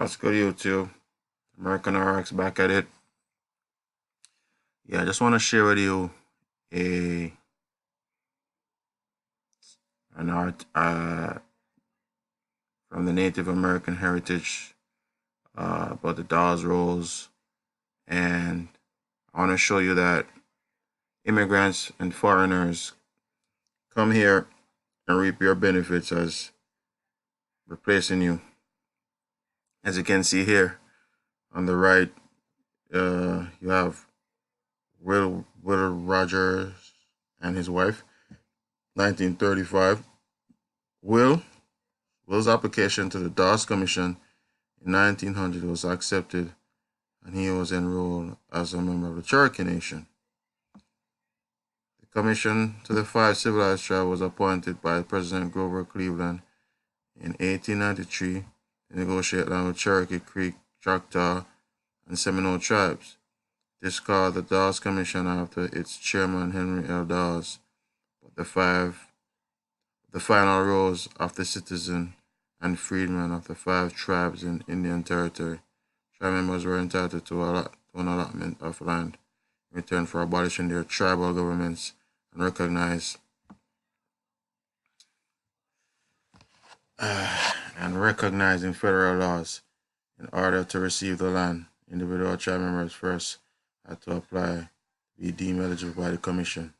What's good, YouTube? American RX back at it. Yeah, I just want to share with you a an art from the Native American heritage about the Dawes Rolls, and I want to show you that immigrants and foreigners come here and reap your benefits as replacing you. As you can see here on the right, you have Will Rogers and his wife, 1935. Will's application to the Dawes Commission in 1900 was accepted, and he was enrolled as a member of the Cherokee Nation. The commission to the five civilized tribes was appointed by President Grover Cleveland in 1893 to negotiate land with Cherokee, Creek, Choctaw, and Seminole tribes. This called the Dawes Commission after its chairman Henry L. Dawes, but the final roles of the citizen and freedmen of the five tribes in Indian Territory. Tribe members were entitled to an allotment of land in return for abolishing their tribal governments and recognizing federal laws. In order to receive the land, individual tribe members first had to apply to be deemed eligible by the commission.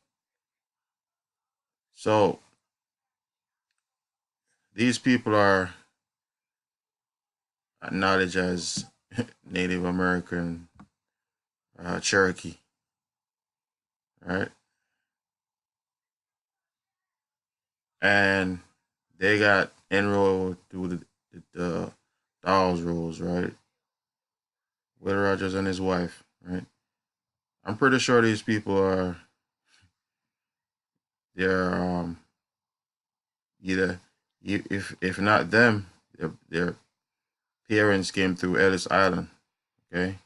So these people are acknowledged as Native American Cherokee, right? And they got enrolled through the Dawes Rolls, right? Will Rogers and his wife, right? I'm pretty sure these people are they're either if not them, their parents came through Ellis Island, okay?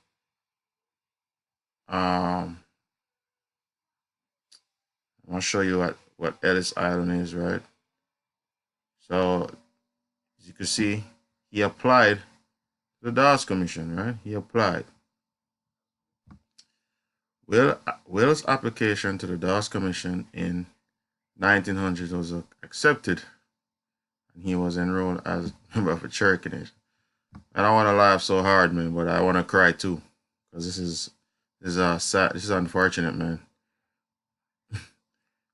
I'm gonna show you what Ellis Island is, right? So as you can see, he applied to the Dawes Commission, right? He applied. Will's application to the Dawes Commission in 1900 was accepted, and he was enrolled as a member of a Cherokee Nation. I don't want to laugh so hard, man, but I want to cry too, because this is sad. This is unfortunate, man.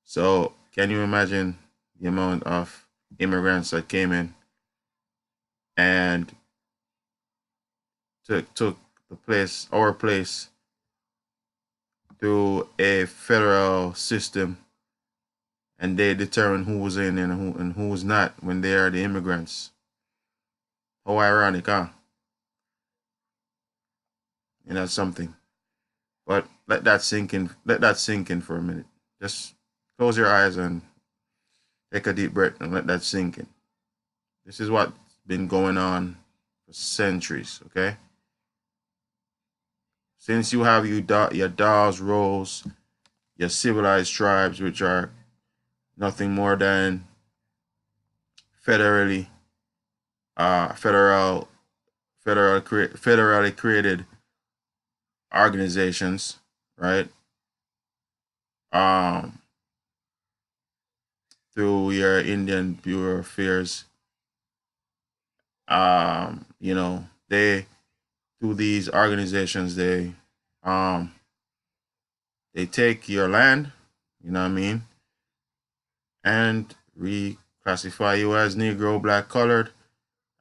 So can you imagine the amount of immigrants that came in and took our place through a federal system, and they determine who was in and who was not when they are the immigrants. How ironic, huh? And that's something. But let that sink in. Let that sink in for a minute. Just close your eyes and take a deep breath and let that sink in. This is what's been going on for centuries, okay? Since you have your Dawes Rolls, your civilized tribes, which are nothing more than federally federally created organizations, right? Through your Indian Bureau of Affairs, they through these organizations they take your land, you know what I mean, and reclassify you as Negro, Black, Colored,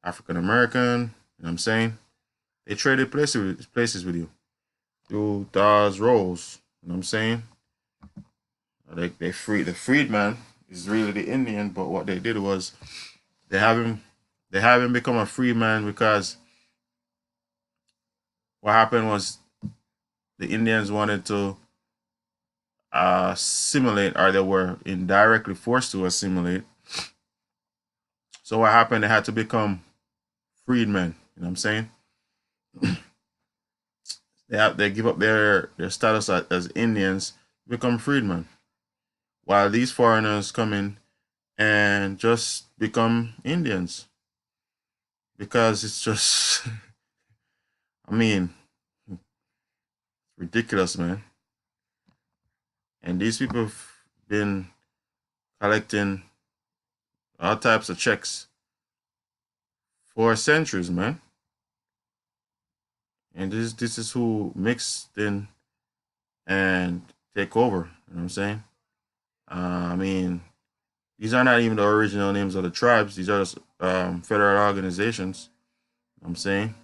African American. You know what I'm saying? They traded places with you through Dawes Rolls. You know what I'm saying? They free the freedman is really the Indian, but what they did was they have him become a free man because what happened was the Indians wanted to assimilate, or they were indirectly forced to assimilate. So what happened? They had to become freedmen. You know what I'm saying? They give up their status as Indians, become freedmen, while these foreigners come in and just become Indians because it's just I mean, ridiculous, man. And these people have been collecting all types of checks for centuries, man. And this is who mixed in and take over. You know what I'm saying? I mean, these are not even the original names of the tribes. These are just federal organizations. You know what I'm saying,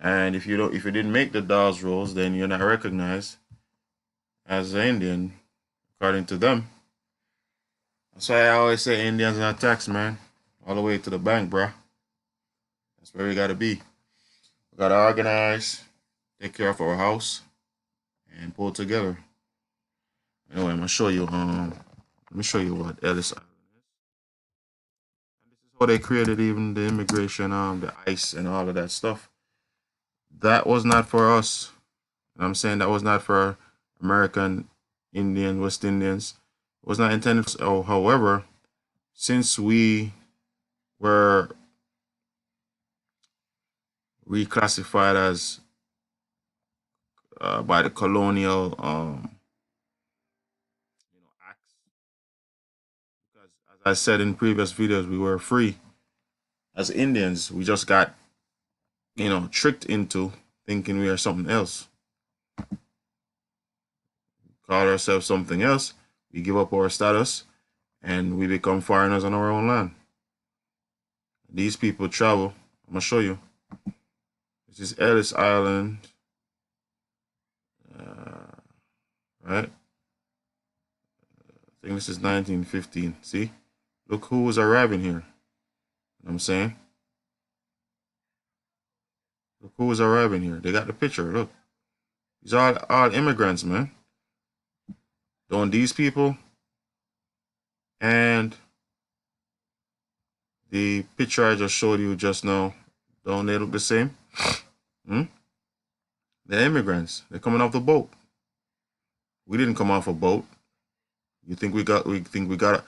and if you didn't make the Dawes rules, then you're not recognized as an Indian, according to them. That's why I always say Indians are taxed, man, all the way to the bank, bruh. That's where we gotta be. We gotta organize, take care of our house, and pull together. Anyway, I'm gonna show you. Let me show you what Ellis Island is. And this is how they created even the immigration, the ICE and all of that stuff. That was not for us. And I'm saying that was not for American Indian, West Indians. It was not intended for us. Oh, however, since we were reclassified as by the colonial acts, because as I said in previous videos, we were free as Indians. We just got tricked into thinking we are something else. Call ourselves something else. We give up our status and we become foreigners on our own land. These people travel. I'm gonna show you. This is Ellis Island, right? I think this is 1915. See, look who was arriving here. You know what I'm saying, look who was arriving here. They got the picture. Look, these are all immigrants, man. Don't these people and the picture I just showed you just now, don't they look the same? Hmm? They're immigrants. They're coming off the boat. We didn't come off a boat. You think we got? We think we got?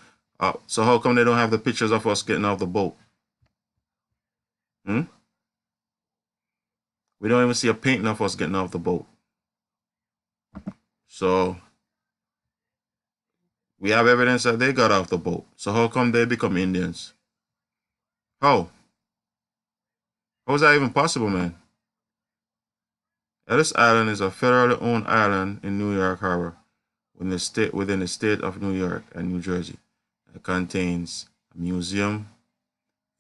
So how come they don't have the pictures of us getting off the boat? Hmm? We don't even see a painting of us getting off the boat. So we have evidence that they got off the boat. So how come they become Indians? How? How is that even possible, man? Ellis Island is a federally owned island in New York Harbor within the state of New York and New Jersey. It contains a museum,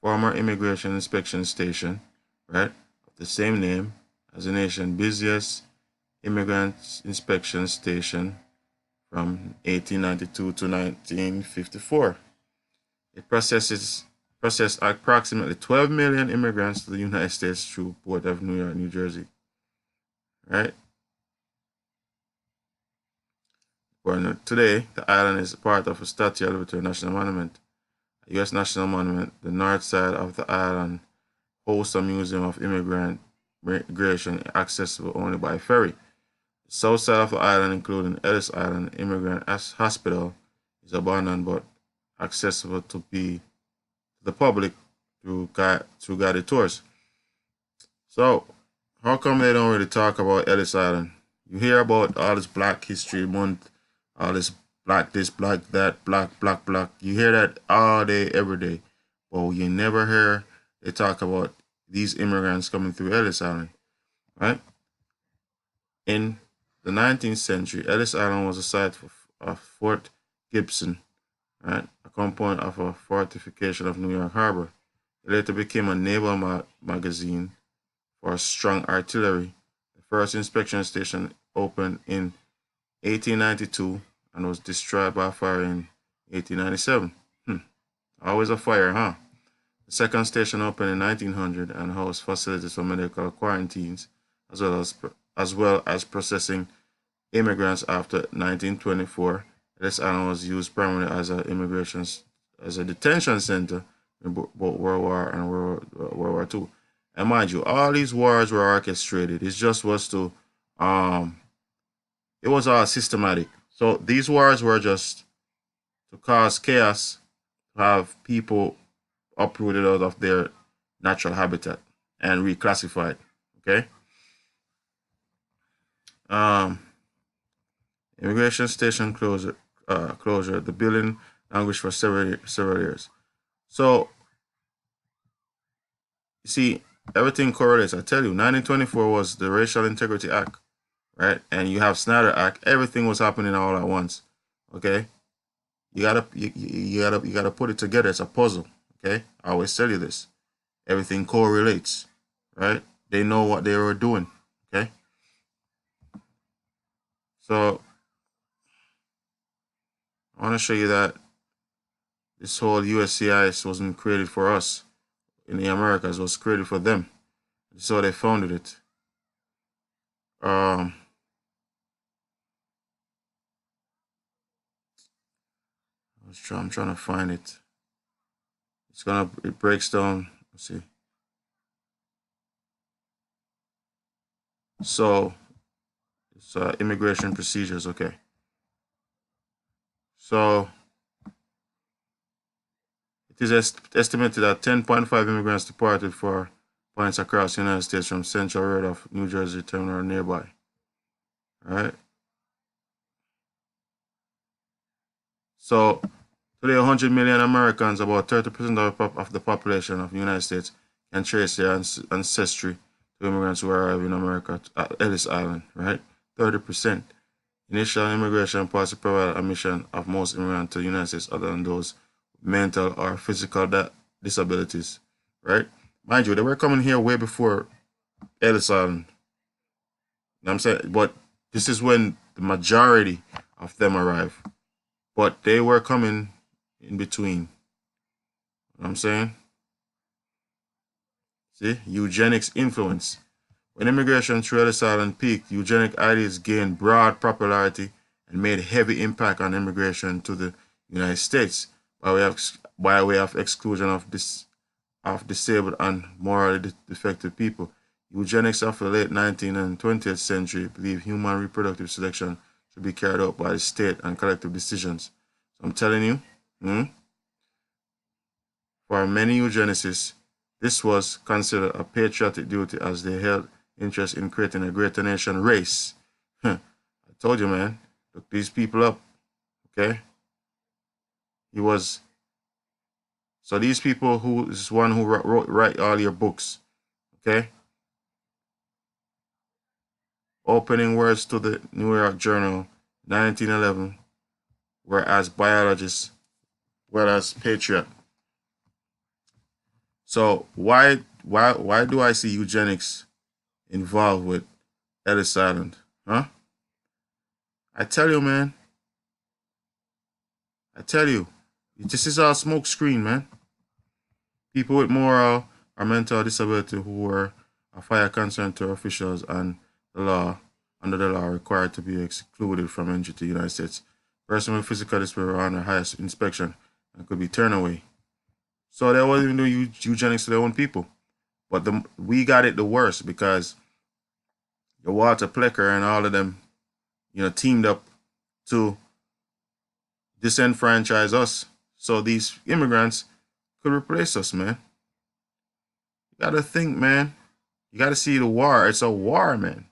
former immigration inspection station, right, of the same name as the nation's busiest immigrant inspection station from 1892 to 1954. It processed approximately 12 million immigrants to the United States through Port of New York, New Jersey. Right? Today, the island is part of a Statue of Liberty National Monument, a U.S. national monument. The north side of the island hosts a museum of immigrant migration accessible only by ferry. The south side of the island, including Ellis Island Immigrant Hospital, is abandoned but accessible to the public through guided tours. So, how come they don't really talk about Ellis Island? You hear about all this Black History Month, all this, black that, black, black. You hear that all day, every day. But you never hear they talk about these immigrants coming through Ellis Island, right? In the 19th century, Ellis Island was a site of Fort Gibson, right? A component of a fortification of New York Harbor. It later became a naval magazine for strong artillery. The first inspection station opened in 1892 and was destroyed by fire in 1897. Always a fire, huh? The second station opened in 1900 and housed facilities for medical quarantines, as well as processing immigrants after 1924. This island was used primarily as a detention center in both World War and World War II. And mind you, all these wars were orchestrated. It just was to, it was all systematic. So these wars were just to cause chaos, to have people uprooted out of their natural habitat. and reclassified. Okay. Um, Immigration station closure. The building languished for several years. So you see, everything correlates. I tell you, 1924 was the Racial Integrity Act, right? And you have Snyder Act. Everything was happening all at once. Okay, you gotta put it together. It's a puzzle. Okay, I always tell you this. Everything correlates, right? They know what they were doing. Okay, so I want to show you that this whole USCIS wasn't created for us in the Americas. It was created for them. So they founded it. Um, I'm trying to find it. It breaks down. Let's see. So it's immigration procedures. Okay. So it is estimated that 10.5 immigrants departed for points across the United States from Central Road of New Jersey terminal nearby. All right. So today, 100 million Americans, about 30% of the population of the United States, can trace their ancestry to immigrants who arrive in America at Ellis Island, right? 30%. Initial immigration policy provided admission of most immigrants to the United States other than those with mental or physical disabilities, right? Mind you, they were coming here way before Ellis Island. You know what I'm saying? But this is when the majority of them arrive. But they were coming in between. You know what I'm saying? See? Eugenics influence. When immigration through Ellis Island peaked, eugenic ideas gained broad popularity and made heavy impact on immigration to the United States by way of exclusion of disabled and morally defective people. Eugenics of the late 19th and 20th century believed human reproductive selection should be carried out by the state and collective decisions. So I'm telling you, for many eugenicists, this was considered a patriotic duty as they held interest in creating a greater nation race. I told you, man. Look these people up. Okay? He was. So these people who is one who write all your books. Okay? Opening words to the New York Journal, 1911, were as biologists well as patriot. So why do I see eugenics involved with Ellis Island? Huh? I tell you, man. I tell you, this is all smoke screen, man. People with moral or mental disability who were a fire concern to officials and the law under the law required to be excluded from entry to the United States. Person with physical disability were under highest inspection and could be turned away. So they wasn't even doing eugenics to their own people. But we got it the worst because the Walter Plecker and all of them, teamed up to disenfranchise us. So these immigrants could replace us, man. You gotta think, man. You gotta see the war. It's a war, man.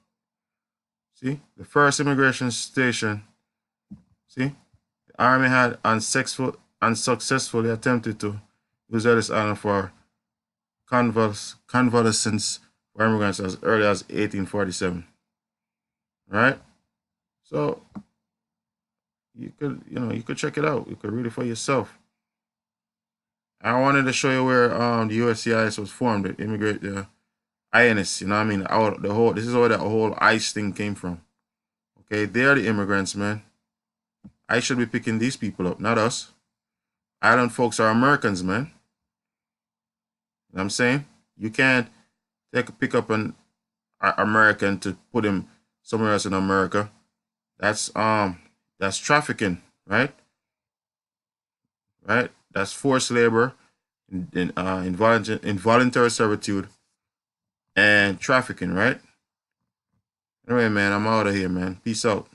See? The first immigration station, see? The army had unsuccessfully attempted to use Ellis Island for convalescence for immigrants as early as 1847. Right? So you could check it out. You could read it for yourself. I wanted to show you where the USCIS was formed, the INS, you know what I mean? This is where that whole ICE thing came from. Okay, they're the immigrants, man. I should be picking these people up, not us. Island folks are Americans, man. You know what I'm saying? You can't pick up an American to put him somewhere else in America. That's trafficking, right? Right? That's forced labor, involuntary servitude, and trafficking, right? Anyway, man, I'm out of here, man. Peace out.